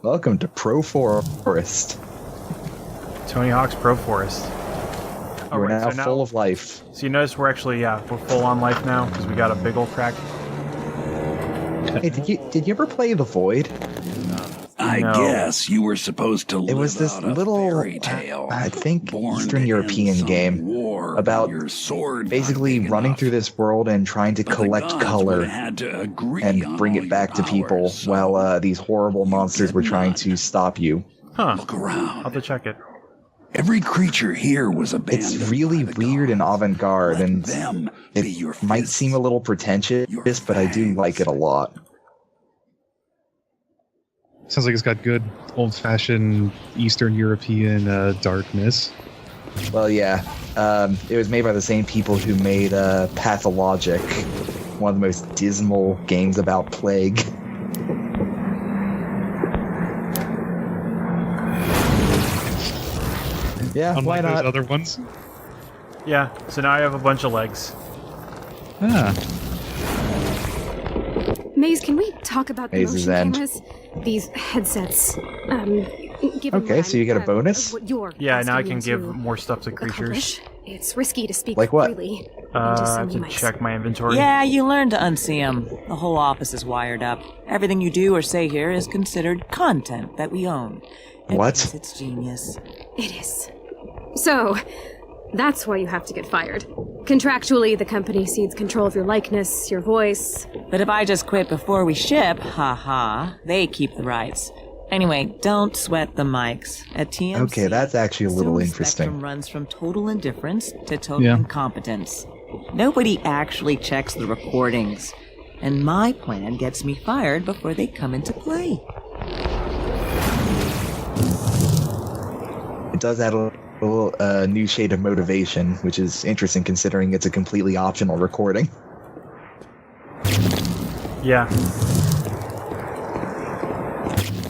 Welcome to Pro Forest. Tony Hawk's Pro Forest. We're now full of life. So you notice we're actually, we're full on life now because we got a big old crack. Hey, did you ever play The Void? I guess you were supposed to live It was this out a little, fairy tale, I think, born Eastern to European end some game war, about your sword basically not big running enough. through this world and trying to But the collect gods color would've had to agree and on bring all it back to your people powers, so while these horrible monsters get were trying none. to stop you. Huh. Look I'll around. have to check it. Every creature here was abandoned. It's really by the weird and gods. avant-garde, Let and them be your it might fists, seem a little your pretentious, but I do fangs. like it a lot. Sounds like it's got good old-fashioned Eastern European darkness. Well, yeah. It was made by the same people who made Pathologic, one of the most dismal games about plague. Yeah, why Unlike not? those other ones. Yeah, so now I have a bunch of legs. Ah, Maze, can we talk about the Maze is motion end. cameras? These headsets. Given Okay, what so you get a of bonus? what you're Yeah, now I asking can me give to more stuff to creatures. accomplish, it's risky to speak Like what? freely. I Just have some to mics. check my inventory. Yeah, you learn to unsee 'em. The whole office is wired up. Everything you do or say here is considered content that we own. And What? yes, it's genius. It is. So, that's why you have to get fired. Contractually, the company cedes control of your likeness, your voice. But if I just quit before we ship, haha, they keep the rights. Anyway, don't sweat the mics. At TMC, Okay, that's actually a little Zoom interesting. spectrum runs from total indifference to total Yeah. incompetence. Nobody actually checks the recordings. And my plan gets me fired before they come into play. It does add a little new shade of motivation, which is interesting considering it's a completely optional recording. Yeah.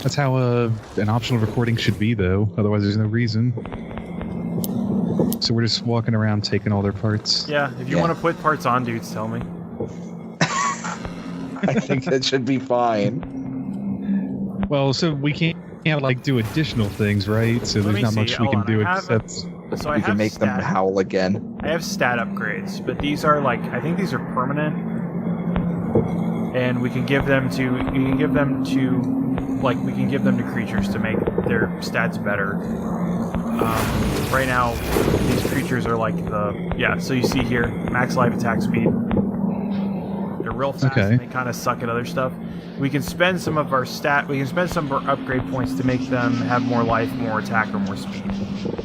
that's how an optional recording should be, though. Otherwise, there's no reason. So we're just walking around taking all their parts. Yeah, if you Yeah. want to put parts on, dudes, tell me. I think that should be fine. Well, so we can't like do additional things, right? So Let there's me not see. much we Hold can on, do I have- except. So I We have can make them stat. howl again. I have stat upgrades, but these are like, I think these are permanent. And we can give them to, we can give them to creatures to make their stats better. Right now, these creatures are like so you see here, max life attack speed. They're real fast Okay. and they kind of suck at other stuff. We can spend some of our upgrade points to make them have more life, more attack, or more speed.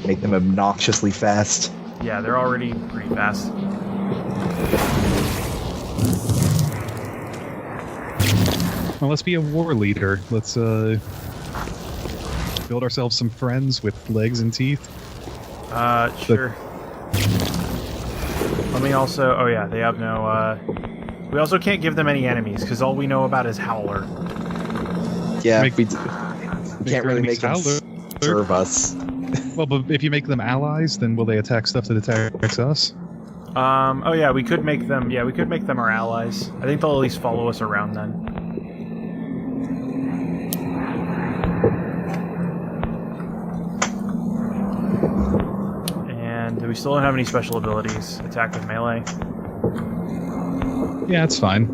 Make them obnoxiously fast. Yeah, they're already pretty fast. Well, let's be a war leader. Let's build ourselves some friends with legs and teeth. Sure. Let me also... Oh yeah, they have no... We also can't give them any enemies, because all we know about is Howler. Yeah, Make- we Make can't really enemies make them howler. serve us. Well, but if you make them allies, then will they attack stuff that attacks us? Oh yeah, we could make them... Yeah, we could make them our allies. I think they'll at least follow us around then. And we still don't have any special abilities. Attack with melee. Yeah, it's fine.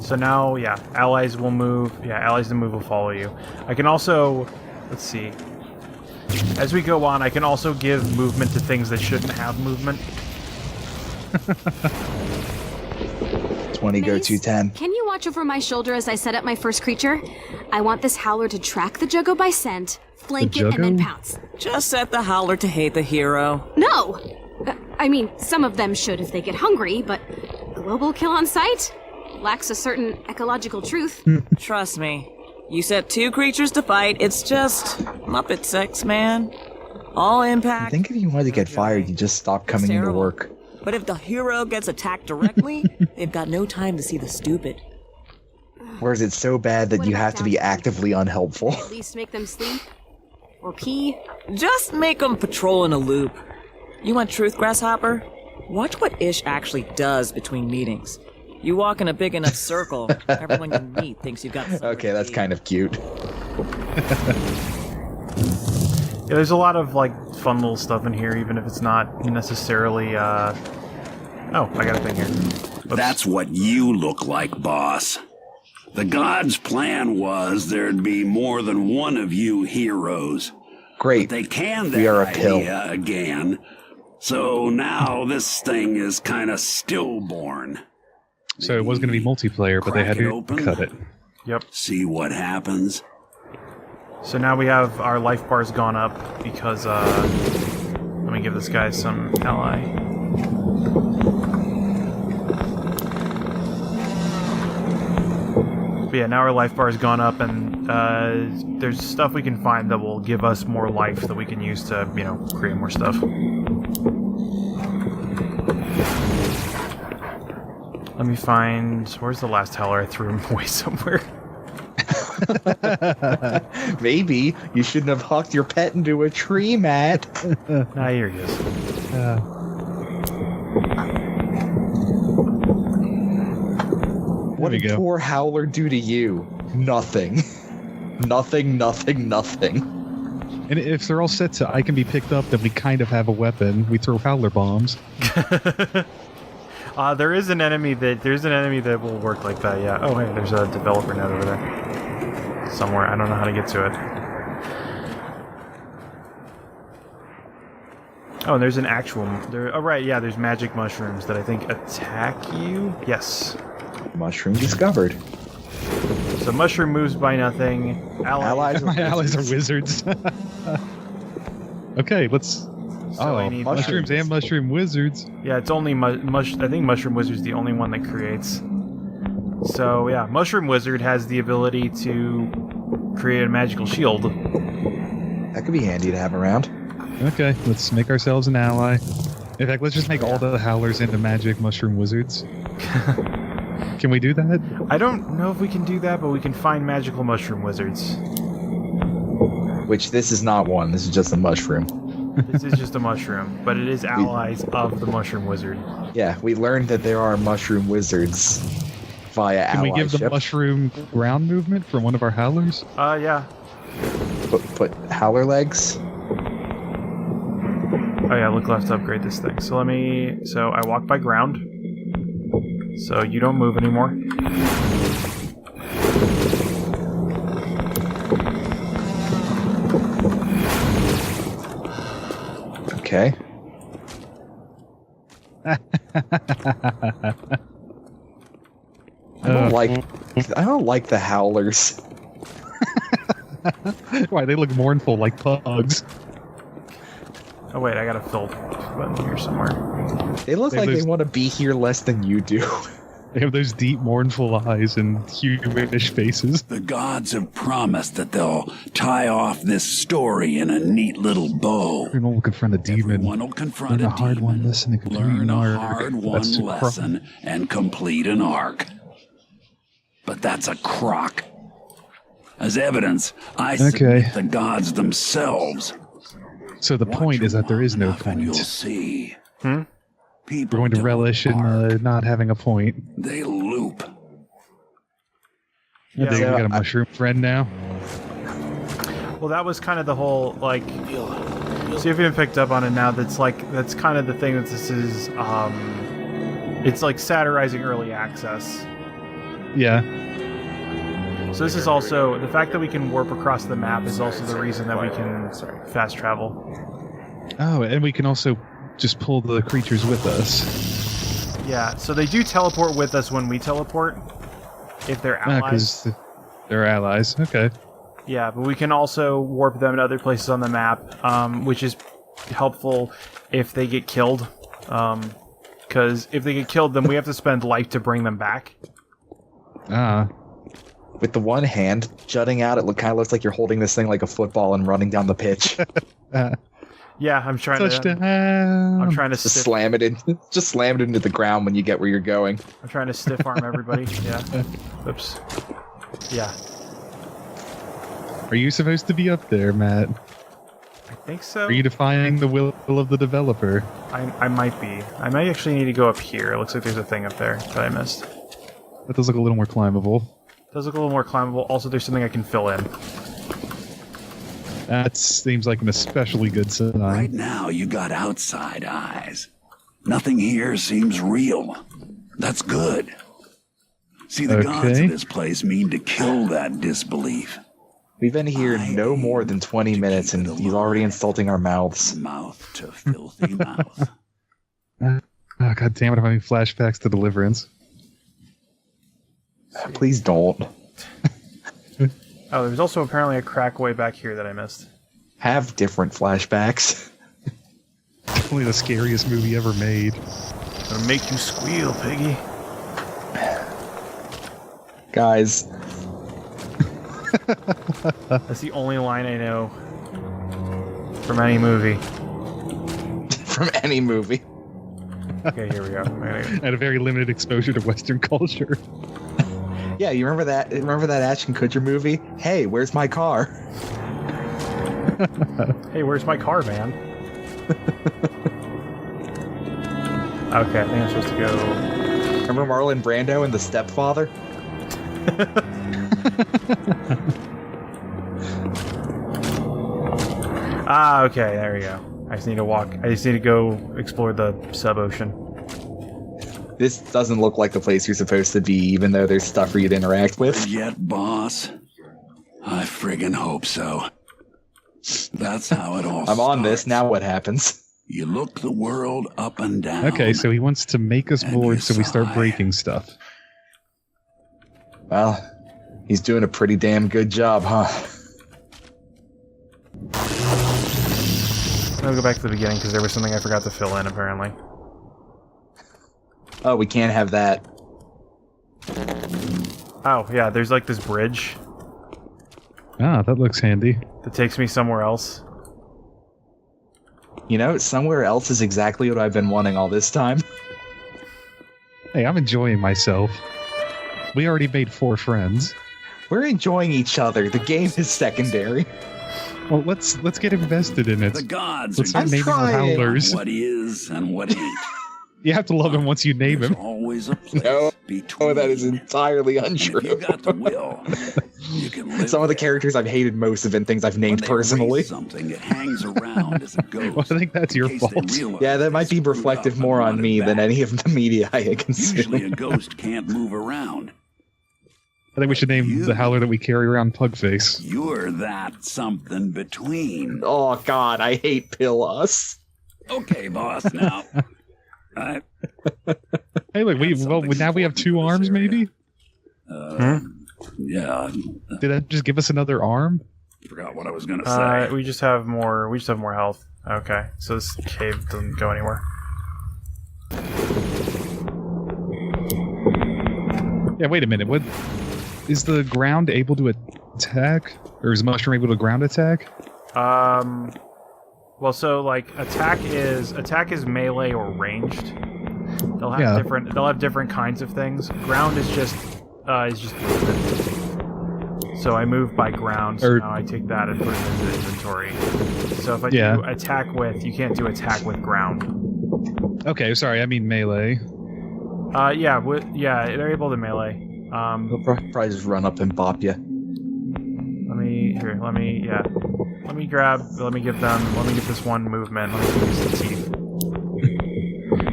So now, yeah, allies will move. Yeah, allies to move will follow you. I can also, let's see. As we go on, I can also give movement to things that shouldn't have movement. 20 go Maze, 210. Can you watch over my shoulder as I set up my first creature? I want this howler to track the Juggo by scent, flank The it, and then Juggo? pounce. Just set the howler to hate the hero. No! I mean, some of them should if they get hungry, but global kill on sight lacks a certain ecological truth. Trust me. You set 2 creatures to fight, it's just Muppet sex, man. All I impact. think if you wanted to get fired, you just stop coming into terrible. work. But if the hero gets attacked directly, they've got no time to see the stupid. Whereas it's so bad that What you about have to be downtime? actively unhelpful. At least make them sleep. Or pee. Just make them patrol in a loop. You want truth, Grasshopper? Watch what Ish actually does between meetings. You walk in a big enough circle, everyone you meet thinks you've got somewhere Okay, to that's be. kind of cute. Yeah, there's a lot of like fun little stuff in here, even if it's not necessarily. Oh, I got a thing here. Oops. That's what you look like, boss. The gods' plan was there'd be more than one of you heroes. Great. They canned We that are a pill. idea again. So now this thing is kind of stillborn. So it was going to be multiplayer, but they had Crack it to open. cut it. Yep. See what happens. So now we have our life bars gone up because, let me give this guy some ally. But yeah, now our life bar has gone up, and there's stuff we can find that will give us more life that we can use to, you know, create more stuff. Let me find... Where's the last howler? I threw him away somewhere. Maybe you shouldn't have hucked your pet into a tree, Matt. Ah, here he is. What we did go. poor Howler do to you? Nothing. Nothing, nothing, nothing. And if they're all set to I can be picked up, then we kind of have a weapon. We throw howler bombs. There's an enemy that will work like that, yeah. Oh, hey, there's a developer node over there. Somewhere. I don't know how to get to it. Oh, and there's an actual... oh, right, yeah, there's magic mushrooms that I think attack you? Yes. Mushroom discovered. So mushroom moves by nothing. Allies are My allies are wizards. wizards. Okay, let's... So I need mushrooms and mushroom wizards. Yeah, it's only I think Mushroom Wizard's the only one that creates. So yeah, Mushroom Wizard has the ability to create a magical shield. That could be handy to have around. Okay, let's make ourselves an ally. In fact, let's just make all the howlers into magic mushroom wizards. Can we do that? I don't know if we can do that, but we can find magical Mushroom Wizards. Which this is not one. This is just a mushroom. This is just a mushroom, but it is allies of the Mushroom Wizard. Yeah, we learned that there are mushroom wizards via Can we give the allyship. mushroom ground movement from one of our howlers? Yeah. Put Howler legs. Oh yeah, look left to upgrade this thing. So so I walk by ground. So you don't move anymore. Okay. I don't like the Howlers. Why, they look mournful like pugs. Oh wait, I got a fill button here somewhere. They look They like lose- they want to be here less than you do. They have those deep, mournful eyes and humanish faces. The gods have promised that they'll tie off this story in a neat little bow. Everyone will confront a demon. Everyone will confront Learn a a hard demon, one lesson and complete learn an a arc. hard That's one a crock. lesson, and complete an arc. But that's a crock. As evidence, I submit the gods themselves. So the point is that there is no And you'll point. see. We're People going to don't relish in arc. not having a point. They loop. Yeah. We got a mushroom friend now. Well, that was kind of the whole, like... See if you haven't picked up on it now, that's kind of the thing that this is, it's like satirizing early access. Yeah. So this is also, the fact that we can warp across the map is also the reason that we can fast travel. Oh, and we can also just pull the creatures with us. Yeah, so they do teleport with us when we teleport, if they're allies. Because they're allies. Okay. Yeah, but we can also warp them to other places on the map, which is helpful if they get killed. Because if they get killed, then we have to spend life to bring them back. Ah. With the one hand jutting out, it kind of looks like you're holding this thing like a football and running down the pitch. Yeah, I'm trying Touchdown. to. I'm trying to Just stiff, slam it in. Just slam it into the ground when you get where you're going. I'm trying to stiff arm everybody. Yeah. Oops. Yeah. Are you supposed to be up there, Matt? I think so. Are you defying the will of the developer? I might be. I might actually need to go up here. It looks like there's a thing up there that I missed. That does look a little more climbable. Does look a little more climbable. Also, there's something I can fill in. That seems like an especially good sign. Right now, you got outside eyes. Nothing here seems real. That's good. See, the gods of this place mean to kill that disbelief. We've been here no more than 20 minutes, and he's already insulting our mouths. Mouth to filthy mouth. Oh, God damn it, I'm having flashbacks to Deliverance. Please don't. Oh, there's also apparently a crack way back here that I missed. Have different flashbacks. Definitely the scariest movie ever made. Gonna make you squeal, piggy. Guys. That's the only line I know from any movie. From any movie. Okay, here we go. I had a very limited exposure to Western culture. Yeah, you remember that? Remember that Ashton Kutcher movie? Hey, where's my car? Hey, where's my car, man? Okay, I think I'm supposed to go... Remember Marlon Brando and The Stepfather? Ah, okay, there we go. I just need to walk. I just need to go explore the sub-ocean. This doesn't look like the place you're supposed to be, even though there's stuff for you to interact with. Yet, boss? I friggin' hope so. That's how it all I'm on starts. this, now what happens? You look the world up and down. Okay, so he wants to make us bored so we start sigh. breaking stuff. Well, he's doing a pretty damn good job, huh? I'll go back to the beginning because there was something I forgot to fill in, apparently. Oh, we can't have that. Oh, yeah, there's like this bridge Ah, that looks handy. that takes me somewhere else. You know, somewhere else is exactly what I've been wanting all this time. Hey, I'm enjoying myself. We already made 4 friends. We're enjoying each other. The game is secondary. Well, let's get invested in it. The gods Let's are start naming our trying. howlers. what is and what ain't. You have to love him once you name There's him. always a place No, between. Oh, that is entirely And if untrue. you got the will, you can live Some of the there. characters I've hated most have been things I've When named they personally. raise something, it hangs around as a ghost. Well, I think that's your in case they fault. realize Yeah, that might they be screwed reflective up and more on want it me than back. any of the media I Usually consume. a ghost can't move around. I think we should name You- the howler that we carry around Pugface. You're that something between. Oh god, I hate Pill Us. Okay, boss, now. I Hey, look, now we have 2 arms, maybe? yeah, Did that just give us another arm? forgot what I was gonna say. We just have more. We just have more health. Okay, so this cave doesn't go anywhere. Yeah, wait a minute. What is the ground able to attack, or is mushroom able to ground attack? Well, so like attack is melee or ranged. They'll have different kinds of things. Ground is just movement. So I move by ground. So now I take that and put it into the inventory. So if I do attack with, you can't do attack with ground. Okay, sorry, I mean melee. Yeah, they're able to melee. They'll probably just run up and bop you. Let me give this one movement. Let me use the teeth.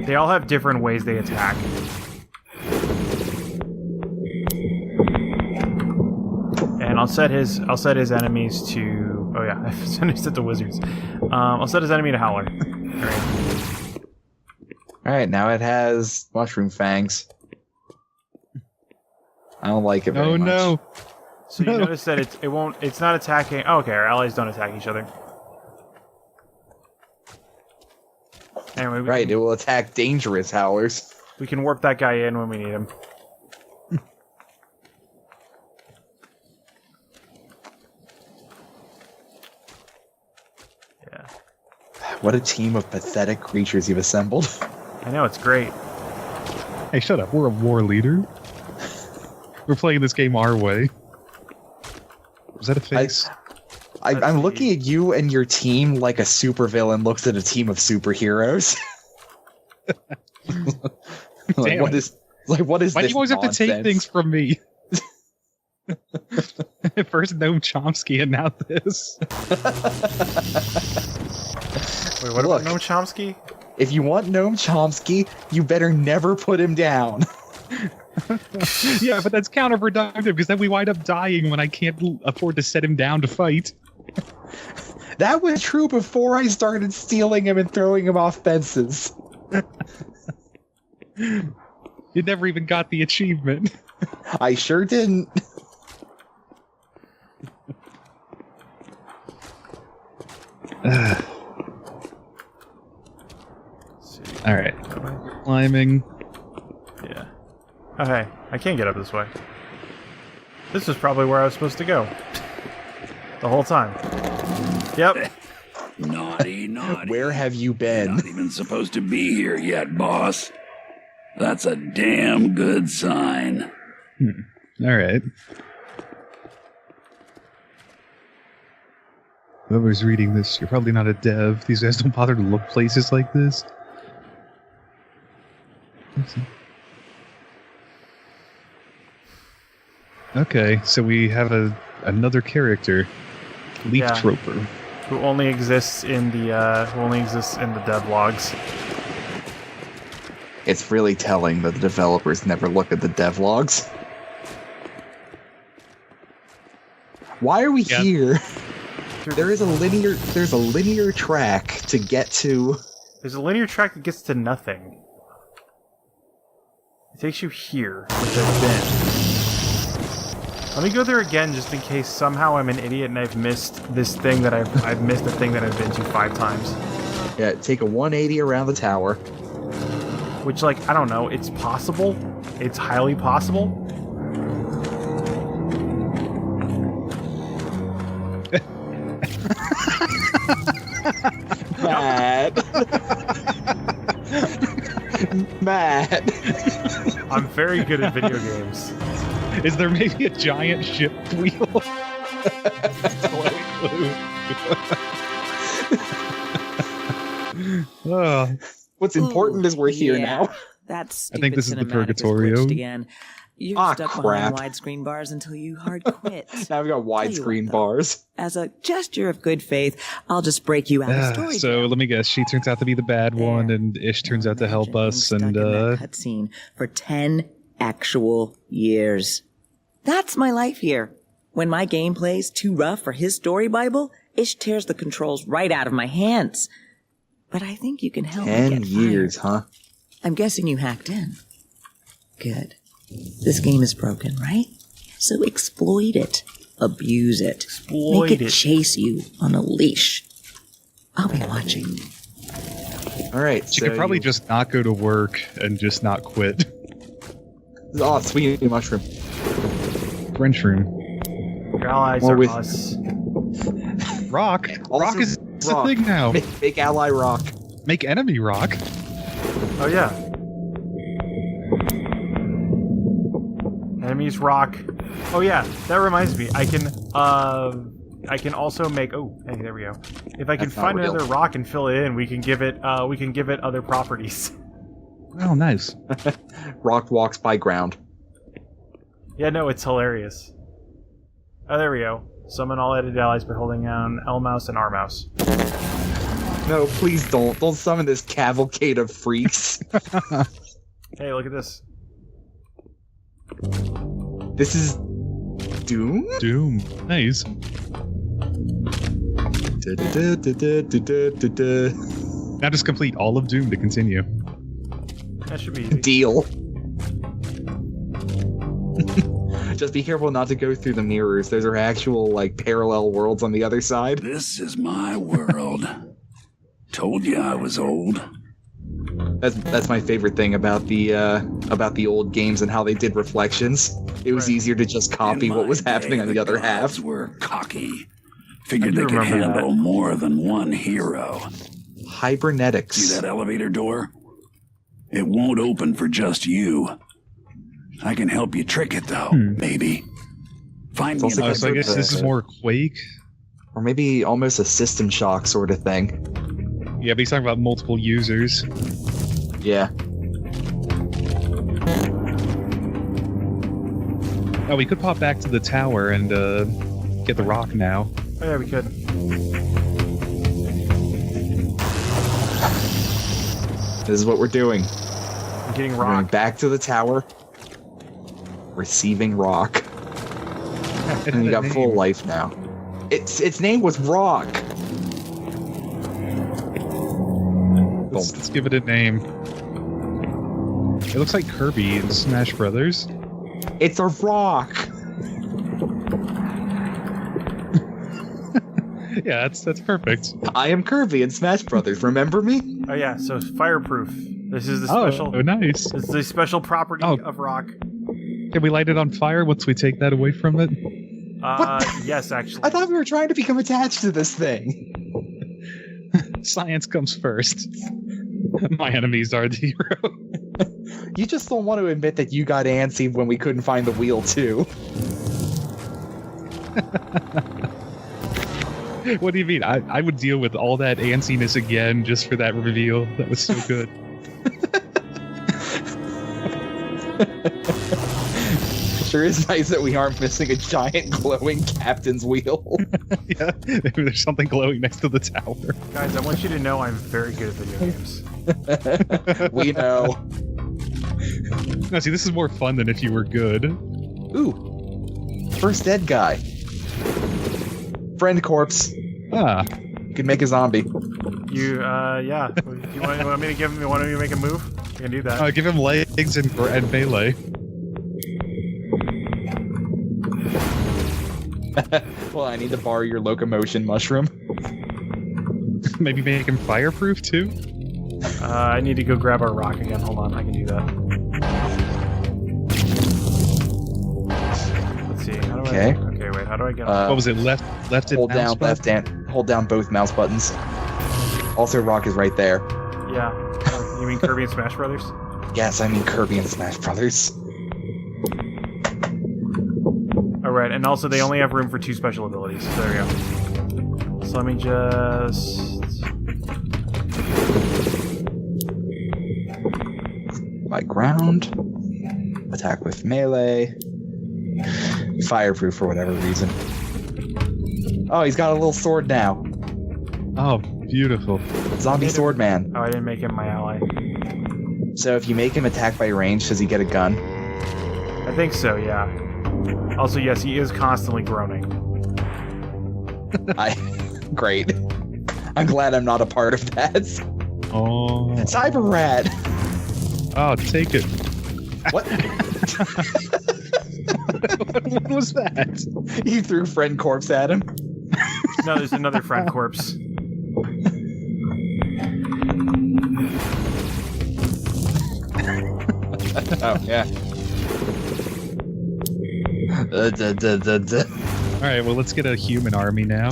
They all have different ways they attack. And I'll set his enemies to. Oh yeah, I've set the wizards. I'll set his enemy to Howler. Alright, now it has mushroom fangs. I don't like it very much. No. So you notice that it's not attacking. Oh, okay, our allies don't attack each other. Anyway, It will attack dangerous howlers. we can warp that guy in when we need him. Yeah. What a team of pathetic creatures you've assembled. I know, it's great. Hey, shut up. We're a war leader. We're playing this game our way. Was that a face? I'm looking at you and your team like a supervillain looks at a team of superheroes. Damn What it. Like, what is Why do this you always have to take nonsense? things from me? First Noam Chomsky and now this. Wait, what Look. about Noam Chomsky? If you want Noam Chomsky, you better never put him down. Yeah, but that's counterproductive because then we wind up dying when I can't afford to set him down to fight. That was true before I started stealing him and throwing him off fences. You never even got the achievement. I sure didn't. Alright. Climbing. Yeah. Okay, I can't get up this way. This is probably where I was supposed to go. The whole time. Yep. Naughty, naughty. Where have you You're been? not even supposed to be here yet, boss. That's a damn good sign. Alright. Whoever's reading this, you're probably not a dev. These guys don't bother to look places like this. Okay, so we have another character, Leaf Yeah. Troper. Who only exists in the dev logs. It's really telling that the developers never look at the devlogs. Why are we Yeah. here? There's a linear track to get to. There's a linear track that gets to nothing. It takes you here, which I've been. Let me go there again, just in case somehow I'm an idiot and I've missed this thing that I've missed a thing that I've been to 5 times. Yeah, take a 180 around the tower. Which, like, I don't know. It's possible. It's highly possible. Matt. Matt. I'm very good at video games. Is there maybe a giant ship wheel? Oh, What's important is we're here yeah. now. That's I think this is the Purgatorio. Again. You're Ah, stuck crap. behind widescreen bars until you hard quit. Now we've got widescreen though. bars. As a gesture of good faith, I'll just break you out a story. so let me guess. She turns out to be the bad one, and Ish turns out to help us. And cutscene for 10 actual years. That's my life here. When my gameplay's too rough for his story Bible, Ish tears the controls right out of my hands. But I think you can help me 10 get years, fired. huh? I'm guessing you hacked in. Good. This game is broken, right? So exploit it. Abuse it. Exploit Make it it. chase you on a leash. I'll be watching. Alright, she so could probably just not go to work and just not quit. Oh, sweet mushroom. French room. Your allies Or are with- us. Rock. Also Rock is a rock. thing now. Make ally rock. Make enemy rock. Oh yeah. Enemies rock. Oh yeah, that reminds me. I can also make. Oh, hey, there we go. If I can That's not find real. another rock and fill it in, we can give it other properties. Oh, nice. Rock walks by ground. Yeah, no, it's hilarious. Oh, there we go. Summon all edited allies by holding down L mouse and R mouse. No, please don't. Don't summon this cavalcade of freaks. Hey, look at this. This is Doom? Doom. Nice. Now just complete all of Doom to continue. That should be easy. Deal. Just be careful not to go through the mirrors. Those are actual, like, parallel worlds on the other side. This is my world. Told you I was old. That's my favorite thing about the old games and how they did reflections. It was Right. easier to just copy In what was my happening day, on the other gods half. were cocky. Figured I they do could remember that. handle more than one hero. See Hibernetics. that elevator door? It won't open for just you. I can help you trick it though, maybe. Find me also an Oh, so I guess this is more Quake. Or maybe almost a System Shock sort of thing. Yeah, but he's talking about multiple users. Yeah. Oh, we could pop back to the tower and get the rock now. Oh yeah, we could. This is what we're doing. I'm getting We're going rock. back to the tower. Receiving rock. And you got full life now. Its name was Rock. Let's give it a name. It looks like Kirby in Smash Brothers. It's a rock. Yeah, that's perfect. I am Kirby in Smash Brothers. Remember me? Oh yeah, so fireproof. This is the special. Oh, nice. This is the special property of rock. Can we light it on fire once we take that away from it? Yes, actually. I thought we were trying to become attached to this thing. Science comes first. My enemies are the hero. You just don't want to admit that you got antsy when we couldn't find the wheel, too. What do you mean? I would deal with all that antsiness again just for that reveal. That was so good. Sure is nice that we aren't missing a giant glowing captain's wheel. Yeah, maybe there's something glowing next to the tower. Guys, I want you to know I'm very good at video games. We know. No, see, this is more fun than if you were good. Ooh. First dead guy. Friend corpse. Ah, Could make a zombie. Yeah. You want me to make a move? You can do that. give him legs and melee. Well, I need to borrow your locomotion mushroom. Maybe make him fireproof too. I need to go grab our rock again. Hold on, I can do that. Let's see. How do Okay. Okay, wait. How do I get? What was it? Left and Hold mouse down button? left and hold down both mouse buttons. Also, rock is right there. Yeah. You mean Kirby and Smash Brothers? Yes, I mean Kirby and Smash Brothers. All right, and also they only have room for 2 special abilities. So there we go. So let me just. By ground. Attack with melee. Fireproof for whatever reason. Oh, he's got a little sword now. Oh, beautiful. Zombie sword man. Oh, I didn't make him my ally. So if you make him attack by range, does he get a gun? I think so, yeah. Also, yes, he is constantly groaning. Great. I'm glad I'm not a part of that. Oh. Cyber Rat. Oh, take it. What? What was that? You threw friend corpse at him. No, there's another friend corpse. Oh yeah. Alright, well, let's get a human army now.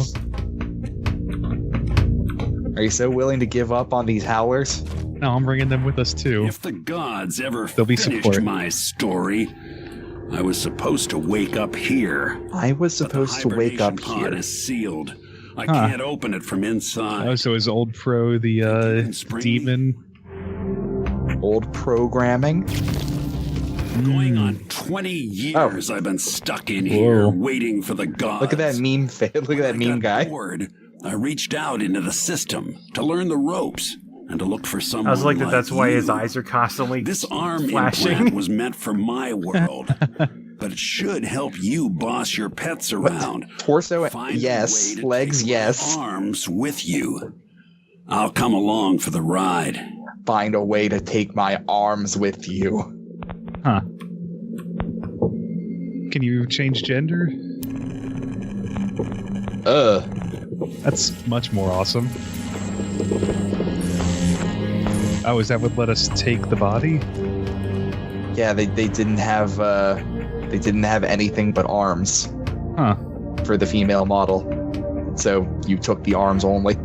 Are you so willing to give up on these howlers? No, I'm bringing them with us too. If the gods ever There'll be finished support. my story, I was supposed to wake up here. I was supposed to wake up Hibernation pod here. is sealed. I Huh. can't open it from inside. Oh, so is Old Pro the Even spring? demon? Old programming. Going on 20 years I've been stuck in Whoa. here waiting for the gods. Look at that meme. Look at that When I meme got guy. bored, I reached out into the system to learn the ropes and to look for someone I was like that. That's why his you. eyes are constantly This arm flashing. implant was meant for my world, but it should help you boss your pets around. Torso, Find a yes. way to Legs, take my yes. arms with you. I'll come along for the ride. Find a way to take my arms with you. Huh. Can you change gender? That's much more awesome. Oh, is that what let us take the body? Yeah, they didn't have anything but arms Huh. for the female model. So you took the arms only.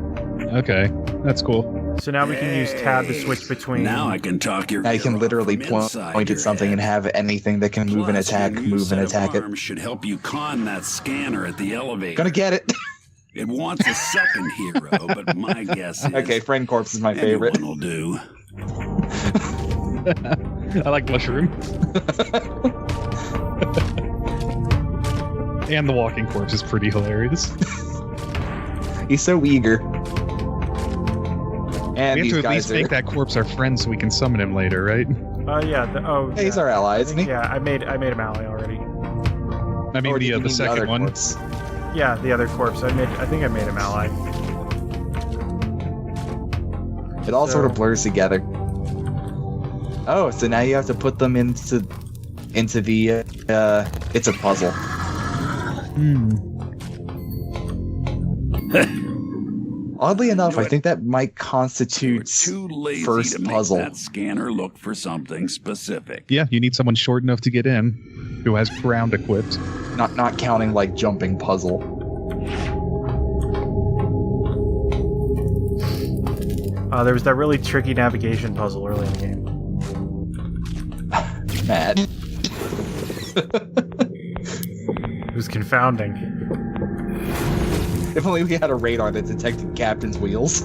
Okay, that's cool. So now we can use tab to switch between. Now I can talk your Now you can ear off literally from point inside at your something head. and have anything that can move and Plus, attack, your new move set and of attack it. arms should help you con that scanner at the elevator. Gonna get it. It wants a second hero, but my guess is Okay, friend corpse is my favorite. anyone will do. I like mushroom. And the walking corpse is pretty hilarious. He's so eager. And We have these to at guys least make that corpse our friend so we can summon him later, right? Yeah. Hey, he's our ally, isn't he? Yeah, I made him ally already. I mean, Or did you the mean second other one. corpse? Yeah, the other corpse. I think I made him ally. It all sort of So- blurs together. Oh, so now you have to put them into the it's a puzzle. Oddly enough, I think that might You're constitute too lazy first to make puzzle. that scanner look for something specific. Yeah, you need someone short enough to get in, who has ground equipped. Not counting like jumping puzzle. There was that really tricky navigation puzzle early in the game. Mad. It was confounding. If only we had a radar that detected captain's wheels.